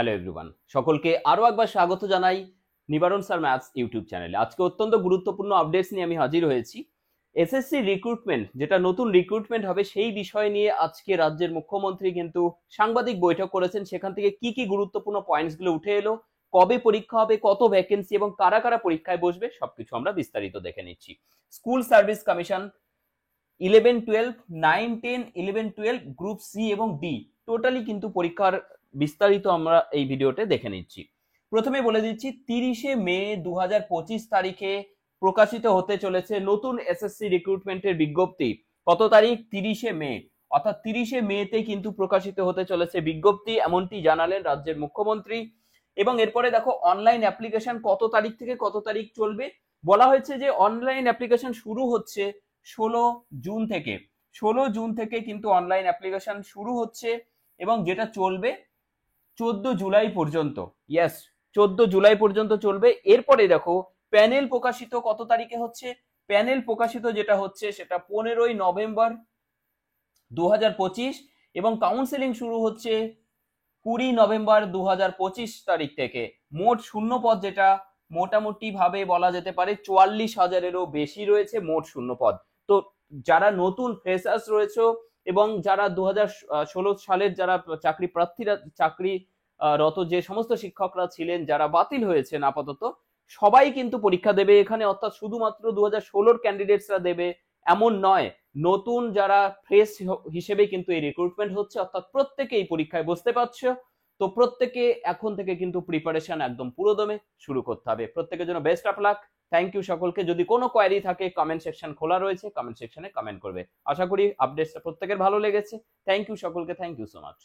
Hello everyone, সকলকে আরো একবার স্বাগত জানাই নিবারণ স্যার ম্যাথস ইউটিউব চ্যানেলে। আজকে অত্যন্ত গুরুত্বপূর্ণ আপডেটস নিয়ে আমি হাজির হয়েছি। এসএসসি রিক্রুটমেন্ট, যেটা নতুন রিক্রুটমেন্ট হবে সেই বিষয় নিয়ে আজকে রাজ্যের মুখ্যমন্ত্রী কিন্তু সাংবাদিক বৈঠক করেছেন। সেখান থেকে কি কি গুরুত্বপূর্ণ পয়েন্টস গুলো উঠে এলো, কবে পরীক্ষা হবে, কত ভ্যাকেন্সি এবং কারা কারা পরীক্ষায় বসবে, সবকিছু আমরা বিস্তারিত দেখে নিচ্ছি। School service commission 11-12, 9-10, 11-12 group C এবং ডি টোটালি কিন্তু পরীক্ষার বিস্তারিত আমরা এই ভিডিওতে দেখে নিচ্ছি। প্রথমে বলে দিচ্ছি 30শে মে 2025 তারিখে প্রকাশিত হতে চলেছে নতুন এসএসসি রিক্রুটমেন্টের বিজ্ঞপ্তি। কত তারিখ? 30শে মে, অর্থাৎ 30শে মেতে কিন্তু প্রকাশিত হতে চলেছে বিজ্ঞপ্তি, এমনটি জানালেন রাজ্যের মুখ্যমন্ত্রী। এবং এরপরে দেখো অনলাইন অ্যাপ্লিকেশন কত তারিখ থেকে কত তারিখ চলবে। বলা হয়েছে যে অনলাইন অ্যাপ্লিকেশন শুরু হচ্ছে 16 জুন থেকে। 16 জুন থেকে কিন্তু অনলাইন অ্যাপ্লিকেশন শুরু হচ্ছে এবং যেটা চলবে 14 জুলাই পর্যন্ত। ইয়েস, 14 জুলাই পর্যন্ত চলবে। এরপরে দেখো প্যানেল প্রকাশিত কত তারিখে হচ্ছে। প্যানেল প্রকাশিত যেটা হচ্ছে সেটা 15ই নভেম্বর 2025 এবং কাউন্সেলিং শুরু হচ্ছে 20 নভেম্বর 2025 তারিখ থেকে। মোট শূন্য পদ যেটা মোটামুটি ভাবে বলা যেতে পারে 44,000-এরও বেশি রয়েছে মোট শূন্য পদ। তো যারা নতুন ফ্রেশার্স রয়েছে এবং যারা 2016 সালের যারা চাকরি প্রার্থীরা, চাকরিরত যে সমস্ত শিক্ষকরা ছিলেন যারা বাতিল হয়েছেন আপাতত, সবাই কিন্তু পরীক্ষা দেবে এখানে। অর্থাৎ শুধুমাত্র 2016 ক্যান্ডিডেটসরা দেবে এমন নয়, নতুন যারা ফ্রেশ হিসেবে কিন্তু এই রিক্রুটমেন্ট হচ্ছে, অর্থাৎ প্রত্যেকে এই পরীক্ষায় বসতে পারছে। তো প্রত্যেকে এখন থেকে কিন্তু প্রিপারেশন একদম পুরোদমে শুরু করতে হবে। প্রত্যেকের জন্য best of luck. Thank you সকলকে। যদি কোনো কোয়ারি থাকে কমেন্ট সেকশন খোলা রয়েছে, কমেন্ট সেকশনে কমেন্ট করবে। আশা করি আপডেটসটা প্রত্যেকের ভালো লেগেছে। থ্যাংক ইউ সকলকে, থ্যাংক ইউ সো মাচ।